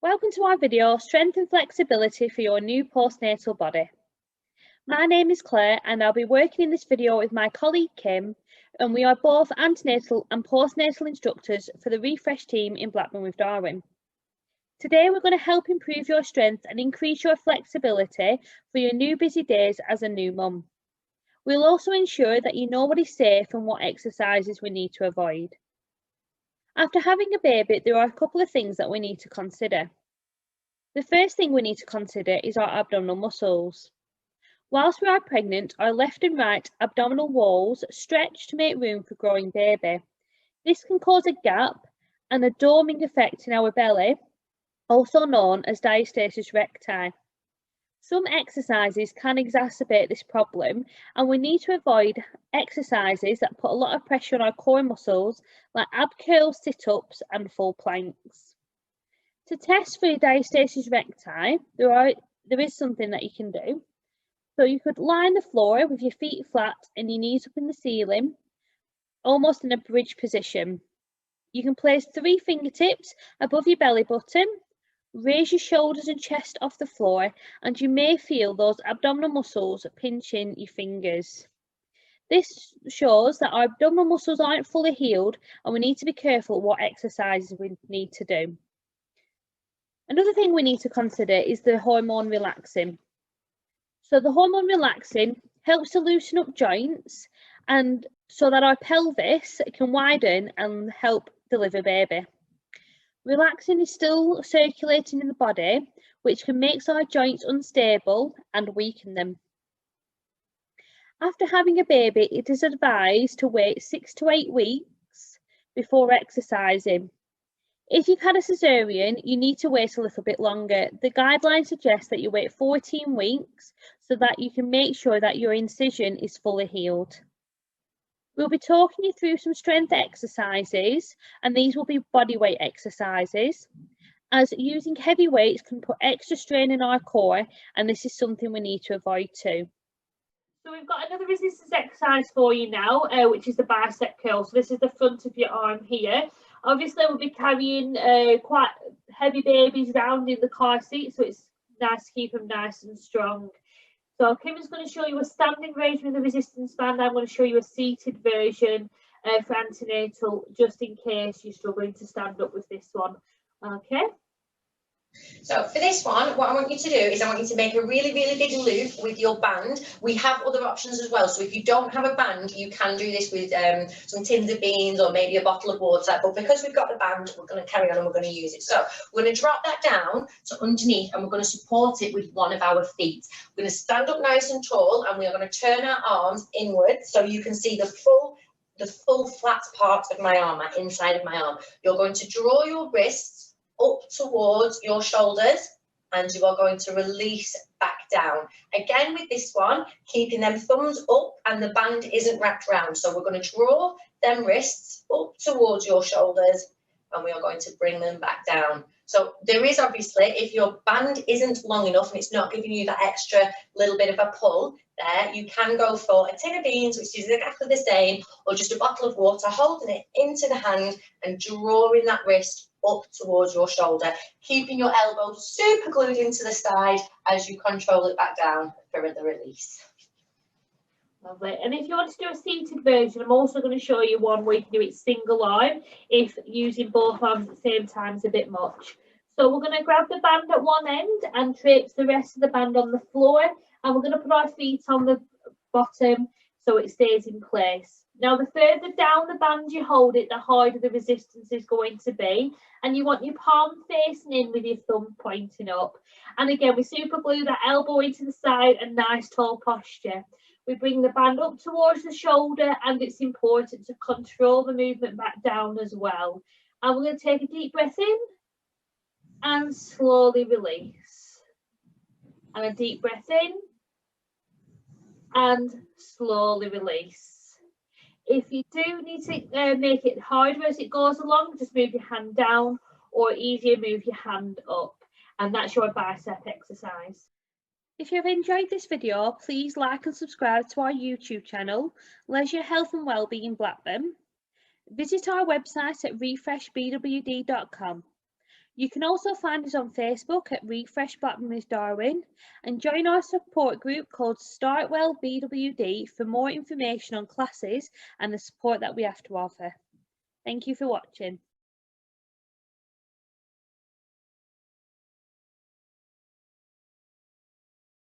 Welcome to our video, Strength and Flexibility for your new postnatal body. My name is Claire and I'll be working in this video with my colleague Kim, and we are both antenatal and postnatal instructors for the Refresh team in Blackburn with Darwin. Today we're going to help improve your strength and increase your flexibility for your new busy days as a new mum. We'll also ensure that you know what is safe and what exercises we need to avoid. After having a baby, there are a couple of things that we need to consider. The first thing we need to consider is our abdominal muscles. Whilst we are pregnant, our left and right abdominal walls stretch to make room for growing baby. This can cause a gap and a doming effect in our belly, also known as diastasis recti. Some exercises can exacerbate this problem, and we need to avoid exercises that put a lot of pressure on our core muscles, like ab curls, sit-ups and full planks. To test for your diastasis recti, there is something that you can do. So you could lie on the floor with your feet flat and your knees up in the ceiling, almost in a bridge position. You can place 3 fingertips above your belly button. Raise your shoulders and chest off the floor, and you may feel those abdominal muscles pinching your fingers. This shows that our abdominal muscles aren't fully healed, and we need to be careful what exercises we need to do. Another thing we need to consider is the hormone relaxing. So the hormone relaxing helps to loosen up joints, and so that our pelvis can widen and help deliver baby. Relaxin is still circulating in the body, which can make our joints unstable and weaken them. After having a baby, it is advised to wait 6 to 8 weeks before exercising. If you've had a caesarean, you need to wait a little bit longer. The guidelines suggest that you wait 14 weeks so that you can make sure that your incision is fully healed. We'll be talking you through some strength exercises, and these will be body weight exercises, as using heavy weights can put extra strain in our core, and this is something we need to avoid too. So we've got another resistance exercise for you now, which is the bicep curl. So this is the front of your arm here. Obviously we'll be carrying quite heavy babies around in the car seat, so it's nice to keep them nice and strong. So Kim is going to show you a standing version of the resistance band. I'm going to show you a seated version for antenatal, just in case you're struggling to stand up with this one. Okay. So for this one, what I want you to do is I want you to make a really, really big loop with your band. We have other options as well. So if you don't have a band, you can do this with some tins of beans or maybe a bottle of water. But because we've got the band, we're going to carry on and we're going to use it. So we're going to drop that down to underneath, and we're going to support it with one of our feet. We're going to stand up nice and tall, and we are going to turn our arms inwards so you can see the full flat part of my arm, my inside of my arm. You're going to draw your wrists up towards your shoulders, and you are going to release back down. Again with this one, keeping them thumbs up and the band isn't wrapped round. So we're going to draw them wrists up towards your shoulders, and we are going to bring them back down. So there is obviously, if your band isn't long enough and it's not giving you that extra little bit of a pull there, you can go for a tin of beans, which is exactly the same, or just a bottle of water, holding it into the hand and drawing that wrist up towards your shoulder, keeping your elbow super glued into the side as you control it back down for the release. Lovely. And if you want to do a seated version, I'm also going to show you one where you can do it single arm if using both arms at the same time is a bit much. So we're going to grab the band at one end and traipse the rest of the band on the floor, and we're going to put our feet on the bottom so it stays in place. Now, the further down the band you hold it, the harder the resistance is going to be, and you want your palm facing in with your thumb pointing up. And again, we super glue that elbow into the side and nice tall posture. We bring the band up towards the shoulder, and it's important to control the movement back down as well. And we're going to take a deep breath in and slowly release. And a deep breath in and slowly release. If you do need to make it harder as it goes along, just move your hand down, or easier, move your hand up. And that's your bicep exercise. If you've enjoyed this video, please like and subscribe to our YouTube channel, Leisure Health and Wellbeing Blackburn. Visit our website at refreshbwd.com. You can also find us on Facebook at Refresh Blackburn with Darwin and join our support group called Start Well BWD for more information on classes and the support that we have to offer. Thank you for watching.